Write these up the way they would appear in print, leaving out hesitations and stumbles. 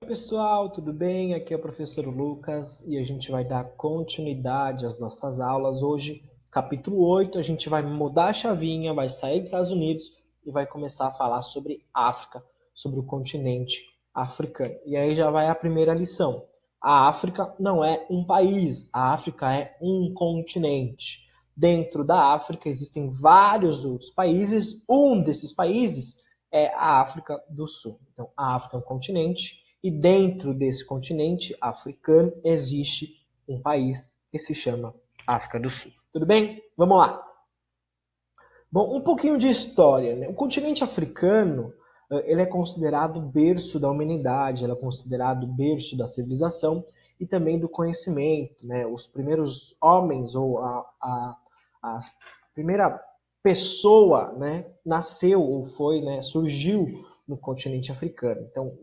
Pessoal, tudo bem? Aqui é o professor Lucas e a gente vai dar continuidade às nossas aulas. Hoje, capítulo 8, a gente vai mudar a chavinha, vai sair dos Estados Unidos e vai começar a falar sobre África, sobre o continente africano. E aí já vai a primeira lição. A África não é um país, a África é um continente. Dentro da África existem vários outros países, um desses países é a África do Sul. Então, a África é um continente e dentro desse continente africano existe um país que se chama África do Sul. Tudo bem? Vamos lá. Bom, um pouquinho de história, né? O continente africano, ele é considerado o berço da humanidade, ele é considerado o berço da civilização e também do conhecimento, né? Os primeiros homens ou a primeira pessoa, né, nasceu ou foi, né, surgiu no continente africano. Então,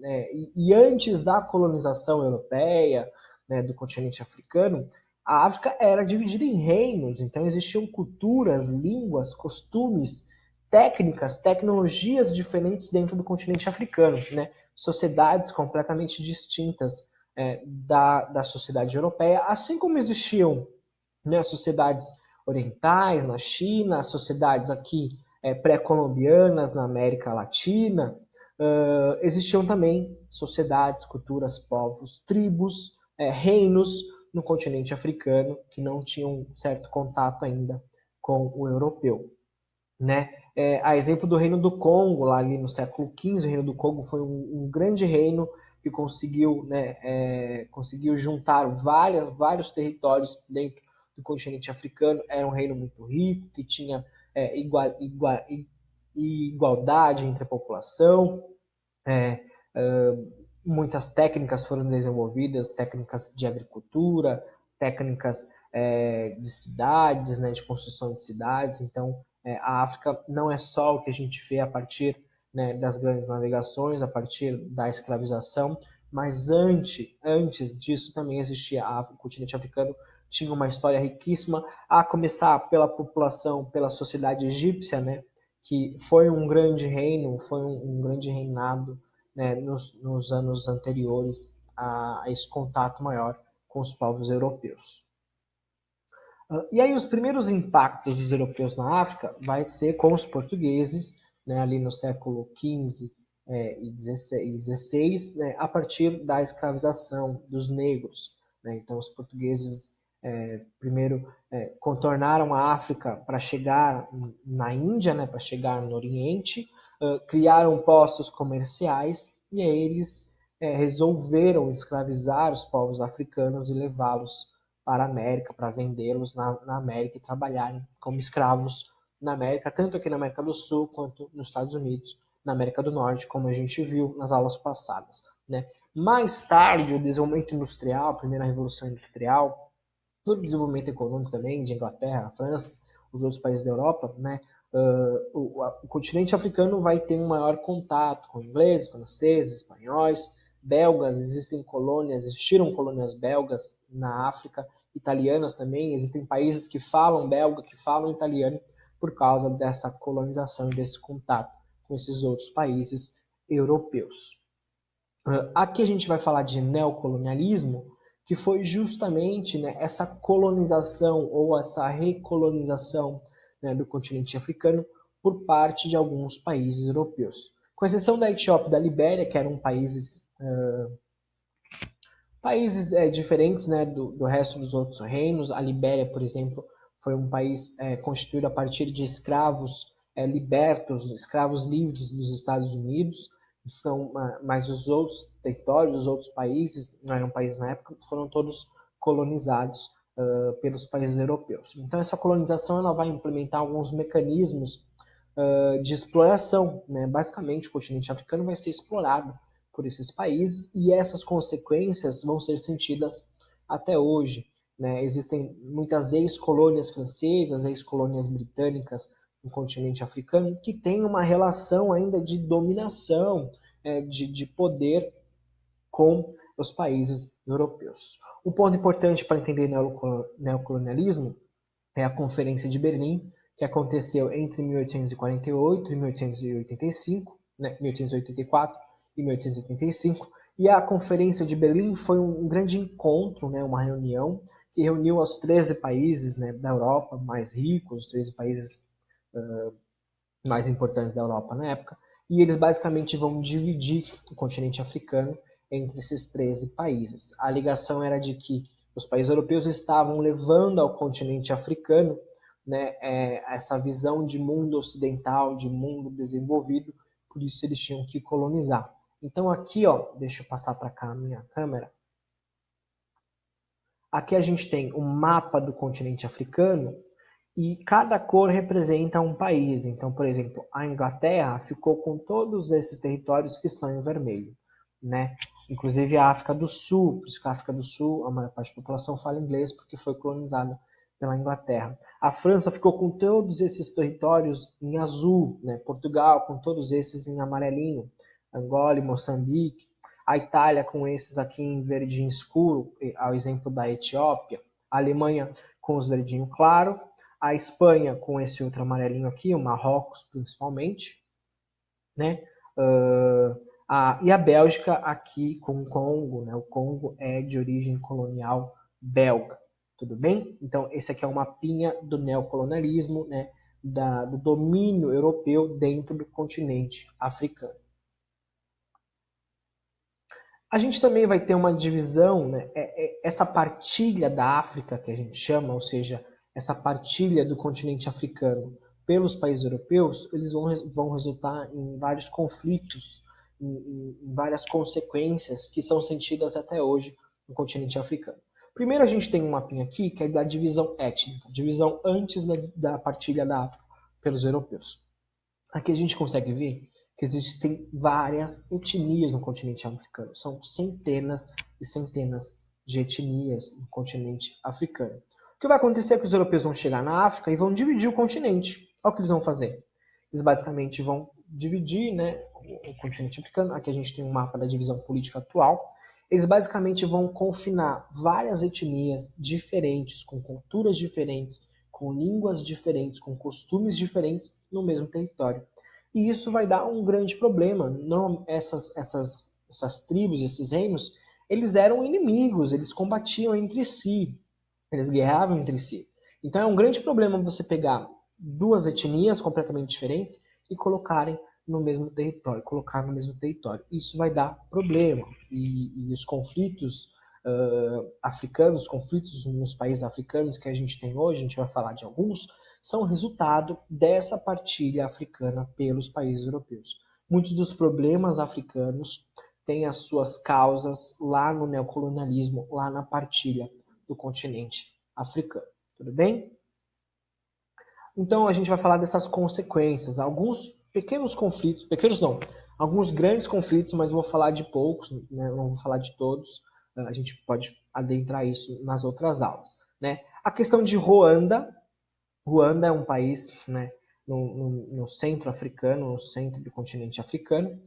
e antes da colonização europeia, né, do continente africano, a África era dividida em reinos, então existiam culturas, línguas, costumes, técnicas, tecnologias diferentes dentro do continente africano, né? Sociedades completamente distintas da sociedade europeia, assim como existiam, né, sociedades orientais na China, sociedades aqui pré-colombianas na América Latina, existiam também sociedades, culturas, povos, tribos, reinos no continente africano que não tinham certo contato ainda com o europeu, né? A exemplo do Reino do Congo, lá ali no século XV, o Reino do Congo foi um grande reino que conseguiu, né, conseguiu juntar vários territórios dentro do continente africano. Era um reino muito rico, que tinha igualdade entre a população, é, muitas técnicas foram desenvolvidas, técnicas de agricultura, técnicas de cidades, né, de construção de cidades. Então, a África não é só o que a gente vê a partir, né, das grandes navegações, a partir da escravização, mas antes disso também existia o continente africano, tinha uma história riquíssima, a começar pela população, pela sociedade egípcia, né, que foi um grande reino, foi um grande reinado, né, nos anos anteriores a esse contato maior com os povos europeus. E aí os primeiros impactos dos europeus na África vai ser com os portugueses, né, ali no século XV e XVI, né, a partir da escravização dos negros, né? Então os portugueses primeiro contornaram a África para chegar na Índia, né, para chegar no Oriente, criaram postos comerciais e aí eles resolveram escravizar os povos africanos e levá-los para a América, para vendê-los na América e trabalharem como escravos na América, tanto aqui na América do Sul quanto nos Estados Unidos, na América do Norte, como a gente viu nas aulas passadas, né? Mais tarde, o desenvolvimento industrial, a primeira revolução industrial, todo o desenvolvimento econômico também de Inglaterra, França, os outros países da Europa, né? O continente africano vai ter um maior contato com ingleses, franceses, espanhóis, belgas, existiram colônias belgas na África, italianas também, existem países que falam belga, que falam italiano, por causa dessa colonização e desse contato com esses outros países europeus. Aqui a gente vai falar de neocolonialismo, que foi justamente, né, essa colonização ou essa recolonização, né, do continente africano por parte de alguns países europeus. Com exceção da Etiópia e da Libéria, que eram países diferentes, né, do resto dos outros reinos. A Libéria, por exemplo, foi um país constituído a partir de escravos libertos, escravos livres dos Estados Unidos. Então, mas os outros territórios, os outros países, não eram países na época, foram todos colonizados pelos países europeus. Então, essa colonização ela vai implementar alguns mecanismos de exploração, né? Basicamente, o continente africano vai ser explorado por esses países e essas consequências vão ser sentidas até hoje, né? Existem muitas ex-colônias francesas, ex-colônias britânicas no continente africano que têm uma relação ainda de dominação, de poder com os países europeus. Um ponto importante para entender neocolonialismo é a Conferência de Berlim, que aconteceu entre 1848 e 1885, né, 1884 e 1885, E a Conferência de Berlim foi um grande encontro, né, uma reunião que reuniu os 13 países, né, da Europa mais ricos, os 13 países mais importantes da Europa na época, e eles basicamente vão dividir o continente africano entre esses 13 países. A ligação era de que os países europeus estavam levando ao continente africano, né, essa visão de mundo ocidental, de mundo desenvolvido, por isso eles tinham que colonizar. Então aqui, ó, deixa eu passar para cá a minha câmera. Aqui a gente tem um mapa do continente africano e cada cor representa um país. Então, por exemplo, a Inglaterra ficou com todos esses territórios que estão em vermelho, né? Inclusive a África do Sul, por isso que a África do Sul, a maior parte da população fala inglês porque foi colonizada pela Inglaterra. A França ficou com todos esses territórios em azul, né? Portugal com todos esses em amarelinho, Angola e Moçambique. A Itália com esses aqui em verdinho escuro, ao exemplo da Etiópia. A Alemanha com os verdinho claro. A Espanha com esse outro amarelinho aqui, o Marrocos principalmente, né? E a Bélgica aqui com o Congo, né? O Congo é de origem colonial belga, tudo bem? Então esse aqui é um mapinha do neocolonialismo, né? Do domínio europeu dentro do continente africano. A gente também vai ter uma divisão, né? Essa partilha da África que a gente chama, ou seja, essa partilha do continente africano pelos países europeus, eles vão resultar em vários conflitos, em várias consequências que são sentidas até hoje no continente africano. Primeiro a gente tem um mapinha aqui que é da divisão étnica, divisão antes da partilha da África pelos europeus. Aqui a gente consegue ver que existem várias etnias no continente africano. São centenas e centenas de etnias no continente africano. O que vai acontecer é que os europeus vão chegar na África e vão dividir o continente. Olha o que eles vão fazer. Eles basicamente vão dividir, né, o continente africano. Aqui a gente tem um mapa da divisão política atual. Eles basicamente vão confinar várias etnias diferentes, com culturas diferentes, com línguas diferentes, com costumes diferentes no mesmo território. E isso vai dar um grande problema. Não, essas tribos, esses reinos, eles eram inimigos, eles combatiam entre si, eles guerreavam entre si. Então é um grande problema você pegar duas etnias completamente diferentes e colocarem no mesmo território, colocar no mesmo território. Isso vai dar problema. E os conflitos africanos, os conflitos nos países africanos que a gente tem hoje, a gente vai falar de alguns, são resultado dessa partilha africana pelos países europeus. Muitos dos problemas africanos têm as suas causas lá no neocolonialismo, lá na partilha do continente africano. Tudo bem? Então a gente vai falar dessas consequências, alguns pequenos conflitos, pequenos não, alguns grandes conflitos, mas vou falar de poucos, né? Não vou falar de todos. A gente pode adentrar isso nas outras aulas, né? A questão de Ruanda. Ruanda é um país, né, no centro africano, no centro do continente africano.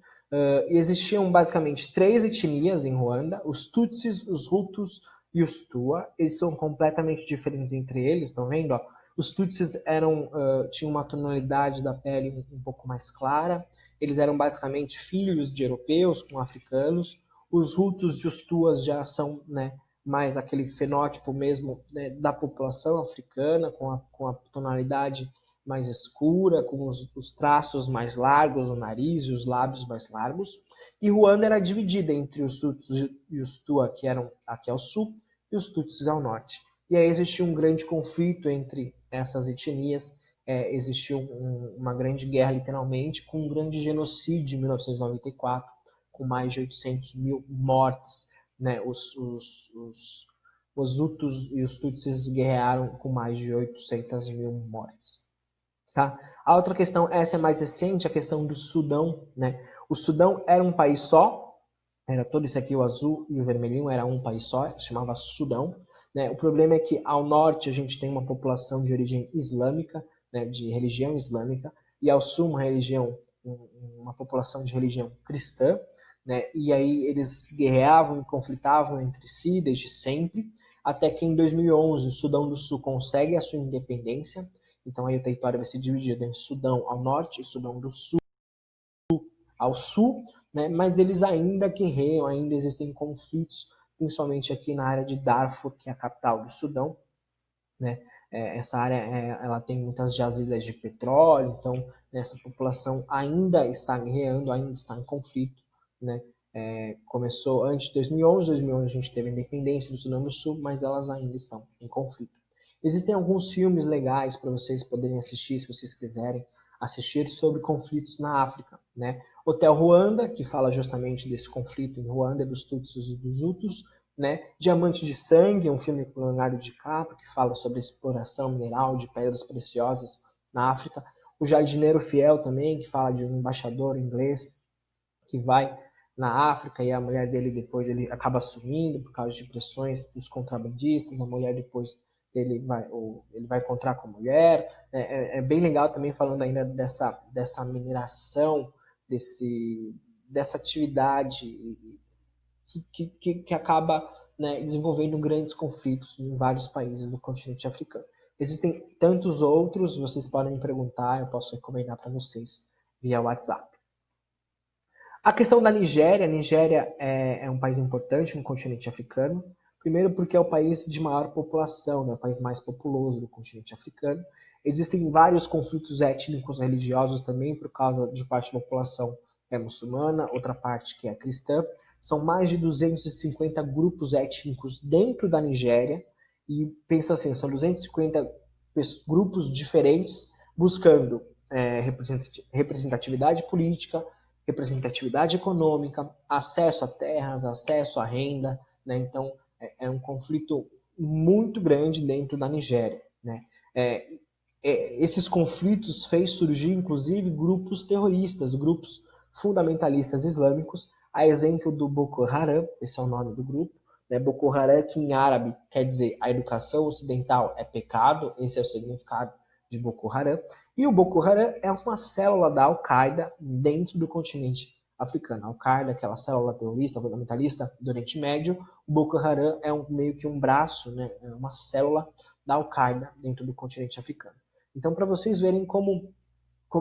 E existiam basicamente três etnias em Ruanda: os Tutsis, os Hutus e os Tua. Eles são completamente diferentes entre eles, estão vendo? Ó? Os Tutsis tinham uma tonalidade da pele um pouco mais clara. Eles eram basicamente filhos de europeus com africanos. Os Hutus e os Tuas já são, né, mais aquele fenótipo mesmo, né, da população africana, com a tonalidade mais escura, com os traços mais largos, o nariz e os lábios mais largos. E Ruanda era dividida entre os Tutsis e os Tua, que eram aqui ao sul, e os Tutsis ao norte. E aí existia um grande conflito entre essas etnias, existiu uma grande guerra, literalmente, com um grande genocídio em 1994, com mais de 800 mil mortes, né? Os Hutus e os Tutsis guerrearam com mais de 800 mil mortes. Tá? A outra questão, essa é mais recente, a questão do Sudão. Né? O Sudão era um país só, era todo isso aqui, o azul e o vermelhinho, era um país só, chamava Sudão. Né? O problema é que ao norte a gente tem uma população de origem islâmica, né, de religião islâmica, e ao sul uma população de religião cristã, né? E aí eles guerreavam e conflitavam entre si desde sempre, até que em 2011 o Sudão do Sul consegue a sua independência. Então aí o território vai ser dividido em Sudão ao norte e Sudão do Sul ao sul, né? Mas eles ainda guerreiam, ainda existem conflitos, principalmente aqui na área de Darfur, que é a capital do Sudão, né? Essa área ela tem muitas jazidas de petróleo, então essa população ainda está guerreando, ainda está em conflito, né? Começou antes de 2011 a gente teve a independência do Sudão do Sul, mas elas ainda estão em conflito. Existem alguns filmes legais para vocês poderem assistir, se vocês quiserem assistir, sobre conflitos na África, né? Hotel Ruanda, que fala justamente desse conflito em Ruanda, dos Tutsis e dos Hutus, né? Diamante de Sangue, um filme com Leonardo DiCaprio, que fala sobre a exploração mineral de pedras preciosas na África. O Jardineiro Fiel também, que fala de um embaixador inglês que vai na África e a mulher dele depois ele acaba sumindo por causa de pressões dos contrabandistas, a mulher depois ele vai encontrar com a mulher. É bem legal também falando ainda dessa mineração, dessa atividade que acaba, né, desenvolvendo grandes conflitos em vários países do continente africano. Existem tantos outros, vocês podem me perguntar, eu posso recomendar para vocês via WhatsApp. A questão da Nigéria, a Nigéria é um país importante no continente africano, primeiro porque é o país de maior população, né, o país mais populoso do continente africano. Existem vários conflitos étnicos religiosos também, por causa de parte da população muçulmana, outra parte que é cristã. São mais de 250 grupos étnicos dentro da Nigéria, e pensa assim, são 250 grupos diferentes buscando representatividade política, representatividade econômica, acesso a terras, acesso à renda, né? Então é um conflito muito grande dentro da Nigéria, né? Esses conflitos fez surgir inclusive grupos terroristas, grupos fundamentalistas islâmicos, a exemplo do Boko Haram, esse é o nome do grupo, né? Boko Haram, que em árabe quer dizer a educação ocidental é pecado, esse é o significado de Boko Haram. E o Boko Haram é uma célula da Al-Qaeda dentro do continente africano. A Al-Qaeda, aquela célula terrorista, fundamentalista do Oriente Médio, o Boko Haram é meio que um braço, né? É uma célula da Al-Qaeda dentro do continente africano. Então, para vocês verem como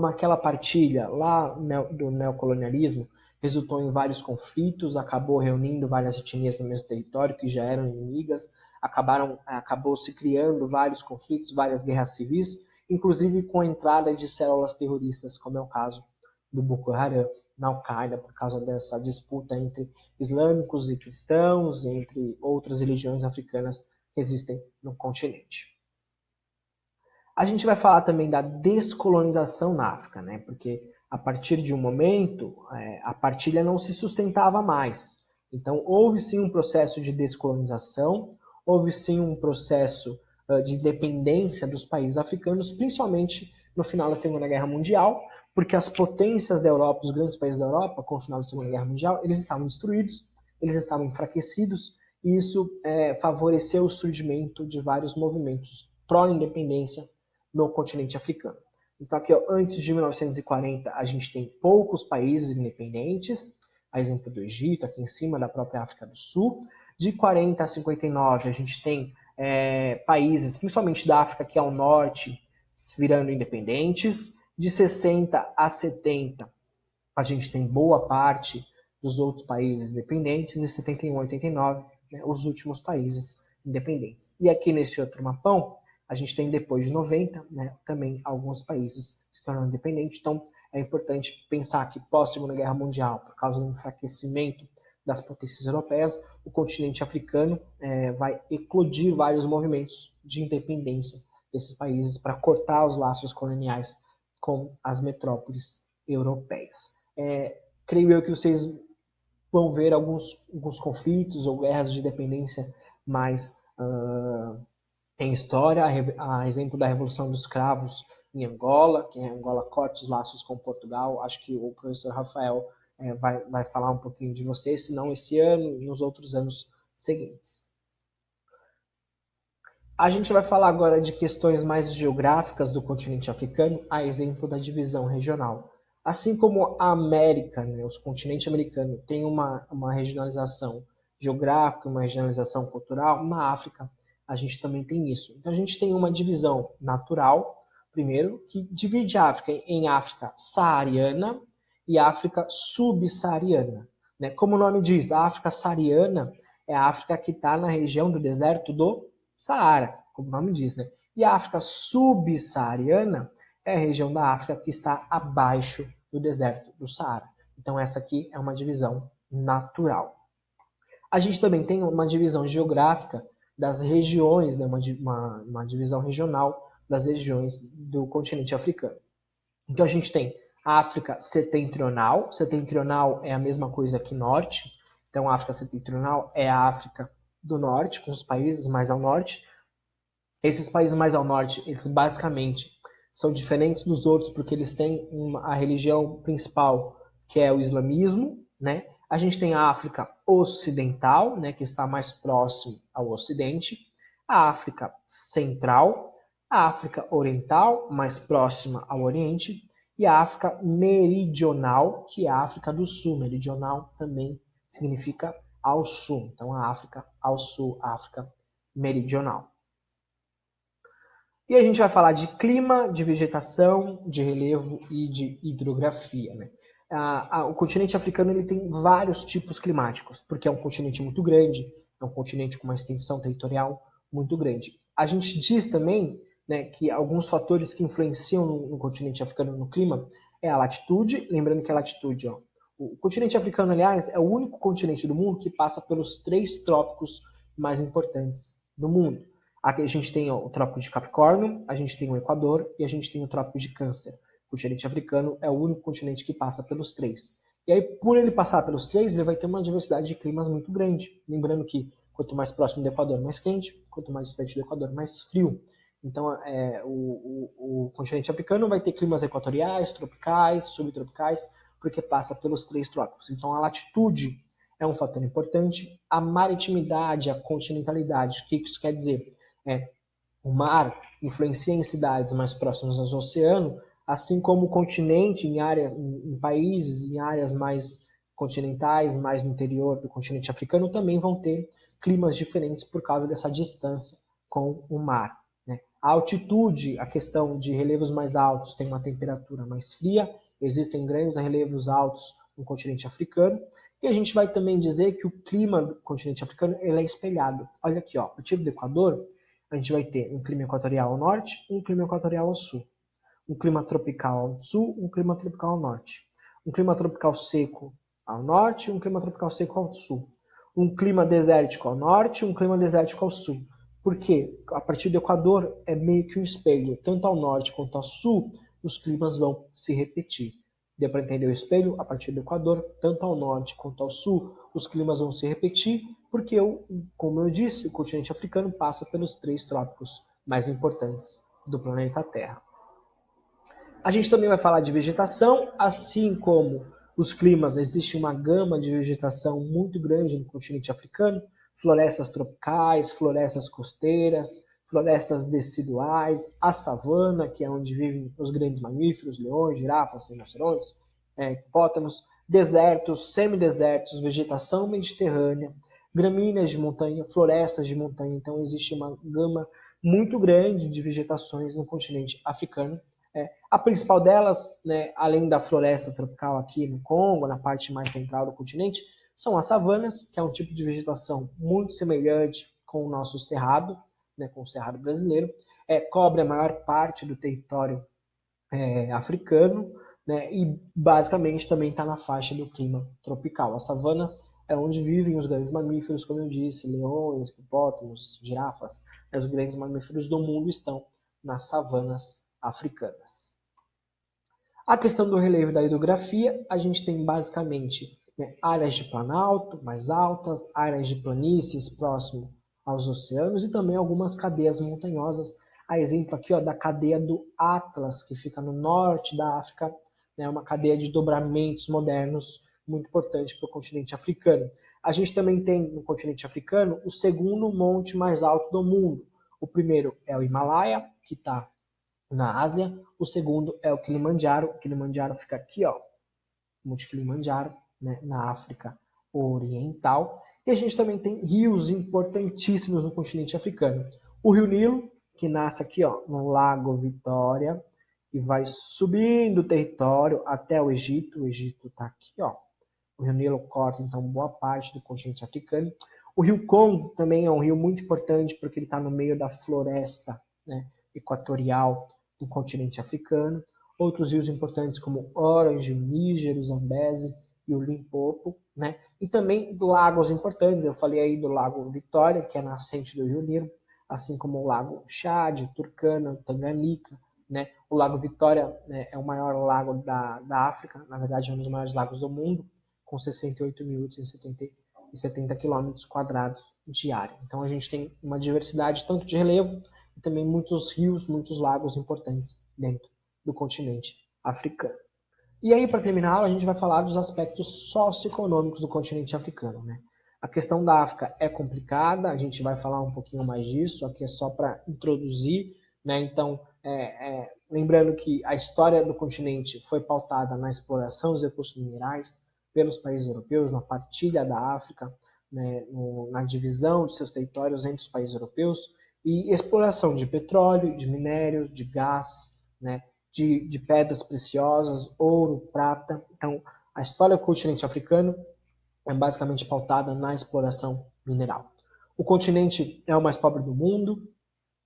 aquela partilha lá do neocolonialismo resultou em vários conflitos, acabou reunindo várias etnias no mesmo território que já eram inimigas, acabou se criando vários conflitos, várias guerras civis, inclusive com a entrada de células terroristas, como é o caso do Boko Haram na Al-Qaeda, por causa dessa disputa entre islâmicos e cristãos, entre outras religiões africanas que existem no continente. A gente vai falar também da descolonização na África, né? Porque a partir de um momento, a partilha não se sustentava mais. Então, houve sim um processo de descolonização, houve sim um processo de independência dos países africanos, principalmente no final da Segunda Guerra Mundial, porque as potências da Europa, os grandes países da Europa, com o final da Segunda Guerra Mundial, eles estavam destruídos, eles estavam enfraquecidos, e isso favoreceu o surgimento de vários movimentos pró-independência no continente africano. Então, aqui, ó, antes de 1940, a gente tem poucos países independentes, a exemplo do Egito, aqui em cima da própria África do Sul. De 40 a 59, a gente tem países, principalmente da África aqui ao norte, virando independentes. De 60 a 70, a gente tem boa parte dos outros países independentes. E 71 a 89, né, os últimos países independentes. E aqui nesse outro mapão, a gente tem depois de 90, né, também alguns países se tornando independentes. Então, é importante pensar que pós-Segunda Guerra Mundial, por causa do enfraquecimento das potências europeias, o continente africano vai eclodir vários movimentos de independência desses países para cortar os laços coloniais com as metrópoles europeias. Creio eu que vocês vão ver alguns conflitos ou guerras de independência mais em história, a exemplo da Revolução dos Cravos em Angola, que Angola corta os laços com Portugal. Acho que o professor Rafael vai falar um pouquinho de vocês, se não esse ano e nos outros anos seguintes. A gente vai falar agora de questões mais geográficas do continente africano, a exemplo da divisão regional. Assim como a América, né, o continente americano, tem uma regionalização geográfica, uma regionalização cultural, na África a gente também tem isso. Então a gente tem uma divisão natural, primeiro, que divide a África em África saariana e África subsaariana. Né? Como o nome diz, a África saariana é a África que está na região do deserto do Saara, como o nome diz. Né? E a África subsaariana é a região da África que está abaixo do deserto do Saara. Então essa aqui é uma divisão natural. A gente também tem uma divisão geográfica das regiões, né? uma divisão regional das regiões do continente africano. Então a gente tem a África setentrional. Setentrional é a mesma coisa que norte. Então a África setentrional é a África do norte, com os países mais ao norte. Esses países mais ao norte, eles basicamente são diferentes dos outros porque eles têm a religião principal, que é o islamismo, né? A gente tem a África ocidental, né, que está mais próximo ao ocidente, a África central, a África oriental, mais próxima ao oriente, e a África meridional, que é a África do sul. Meridional também significa ao sul. Então, a África ao sul, a África meridional. E a gente vai falar de clima, de vegetação, de relevo e de hidrografia. Né? O continente africano ele tem vários tipos climáticos, porque é um continente muito grande, é um continente com uma extensão territorial muito grande. A gente diz também, né, que alguns fatores que influenciam no continente africano no clima é a latitude, lembrando que a latitude, ó, o continente africano, aliás, é o único continente do mundo que passa pelos 3 trópicos mais importantes do mundo. Aqui a gente tem o Trópico de Capricórnio, a gente tem o Equador e a gente tem o Trópico de Câncer. O continente africano é o único continente que passa pelos 3. E aí, por ele passar pelos 3, ele vai ter uma diversidade de climas muito grande. Lembrando que quanto mais próximo do Equador, mais quente, quanto mais distante do Equador, mais frio. Então, o continente africano vai ter climas equatoriais, tropicais, subtropicais, porque passa pelos 3 trópicos. Então, a latitude é um fator importante. A maritimidade, a continentalidade, o que isso quer dizer? O mar influencia em cidades mais próximas ao oceano, assim como o continente em países, em áreas mais continentais, mais no interior do continente africano, também vão ter climas diferentes por causa dessa distância com o mar. Né? A altitude, a questão de relevos mais altos tem uma temperatura mais fria, existem grandes relevos altos no continente africano, e a gente vai também dizer que o clima do continente africano ele é espelhado. Olha aqui, ó, a partir do Equador, a gente vai ter um clima equatorial ao norte, um clima equatorial ao sul. Um clima tropical ao sul, um clima tropical ao norte. Um clima tropical seco ao norte, um clima tropical seco ao sul. Um clima desértico ao norte, um clima desértico ao sul. Por quê? A partir do Equador é meio que um espelho. Tanto ao norte quanto ao sul, os climas vão se repetir. Deu para entender o espelho? A partir do Equador, tanto ao norte quanto ao sul, os climas vão se repetir, porque, como eu disse, o continente africano passa pelos 3 trópicos mais importantes do planeta Terra. A gente também vai falar de vegetação, assim como os climas, existe uma gama de vegetação muito grande no continente africano, florestas tropicais, florestas costeiras, florestas deciduais, a savana, que é onde vivem os grandes mamíferos, leões, girafas, rinocerontes, hipopótamos, desertos, semidesertos, vegetação mediterrânea, gramíneas de montanha, florestas de montanha. Então existe uma gama muito grande de vegetações no continente africano. A principal delas, né, além da floresta tropical aqui no Congo, na parte mais central do continente, são as savanas, que é um tipo de vegetação muito semelhante com o nosso cerrado, né, com o cerrado brasileiro, cobre a maior parte do território africano, né, e basicamente também está na faixa do clima tropical. As savanas é onde vivem os grandes mamíferos, como eu disse, leões, hipopótamos, girafas. Os grandes mamíferos do mundo estão nas savanas africanas. A questão do relevo e da hidrografia, a gente tem basicamente, né, áreas de planalto mais altas, áreas de planícies próximo aos oceanos e também algumas cadeias montanhosas. A exemplo aqui, ó, da cadeia do Atlas, que fica no norte da África, né, uma cadeia de dobramentos modernos muito importante para o continente africano. A gente também tem no continente africano o segundo monte mais alto do mundo. O primeiro é o Himalaia, que está na Ásia. O segundo é o Kilimanjaro. O Kilimanjaro fica aqui, ó, o Monte Kilimanjaro, né, na África Oriental. E a gente também tem rios importantíssimos no continente africano. O Rio Nilo, que nasce aqui, ó, no Lago Vitória, e vai subindo o território até o Egito. O Egito está aqui, ó. O Rio Nilo corta, então, boa parte do continente africano. O Rio Congo também é um rio muito importante porque ele está no meio da floresta, né, equatorial do continente africano. Outros rios importantes como Orange, o Níger, o Zambeze e o Limpopo, né? E também lagos importantes, eu falei aí do Lago Vitória, que é a nascente do Rio Nilo, assim como o Lago Chad, Turkana, Tanganica, né? O Lago Vitória, né, é o maior lago da África, na verdade é um dos maiores lagos do mundo, com 68.870 quilômetros quadrados de área. Então a gente tem uma diversidade tanto de relevo e também muitos rios, muitos lagos importantes dentro do continente africano. E aí, para terminar a aula, a gente vai falar dos aspectos socioeconômicos do continente africano, né? A questão da África é complicada, a gente vai falar um pouquinho mais disso, aqui é só para introduzir, né? Então, lembrando que a história do continente foi pautada na exploração dos recursos minerais pelos países europeus, na partilha da África, né? Na divisão de seus territórios entre os países europeus, e exploração de petróleo, de minérios, de gás, né? De pedras preciosas, ouro, prata. Então, a história do continente africano é basicamente pautada na exploração mineral. O continente é o mais pobre do mundo,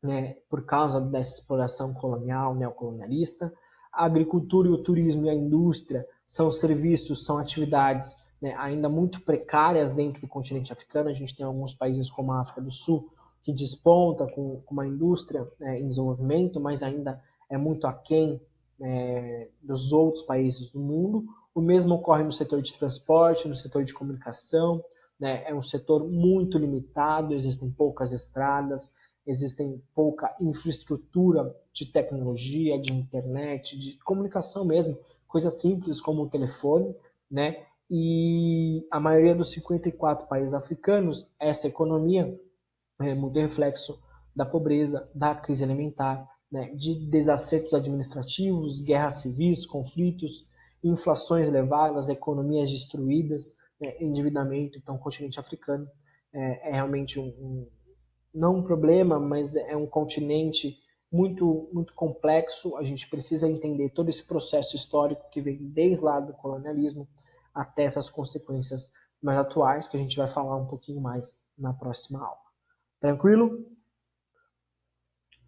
né, por causa dessa exploração colonial, neocolonialista. A agricultura e o turismo e a indústria são serviços, são atividades, né, ainda muito precárias dentro do continente africano. A gente tem alguns países como a África do Sul que desponta com uma indústria, né, em desenvolvimento, mas ainda é muito aquém, dos outros países do mundo. O mesmo ocorre no setor de transporte, no setor de comunicação, né, é um setor muito limitado, existem poucas estradas, existem pouca infraestrutura de tecnologia, de internet, de comunicação mesmo, coisas simples como o telefone, né? E a maioria dos 54 países africanos, essa economia é muito reflexo da pobreza, da crise alimentar, né? De desacertos administrativos, guerras civis, conflitos, inflações elevadas, economias destruídas, né? Endividamento. Então, o continente africano é realmente não um problema, mas é um continente muito, muito complexo. A gente precisa entender todo esse processo histórico que vem desde lá do colonialismo até essas consequências mais atuais, que a gente vai falar um pouquinho mais na próxima aula. Tranquilo?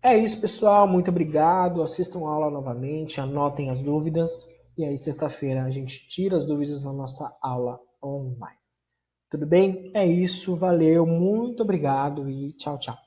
É isso, pessoal. Muito obrigado. Assistam a aula novamente, anotem as dúvidas. E aí, sexta-feira, a gente tira as dúvidas na nossa aula online. Tudo bem? É isso. Valeu. Muito obrigado e tchau, tchau.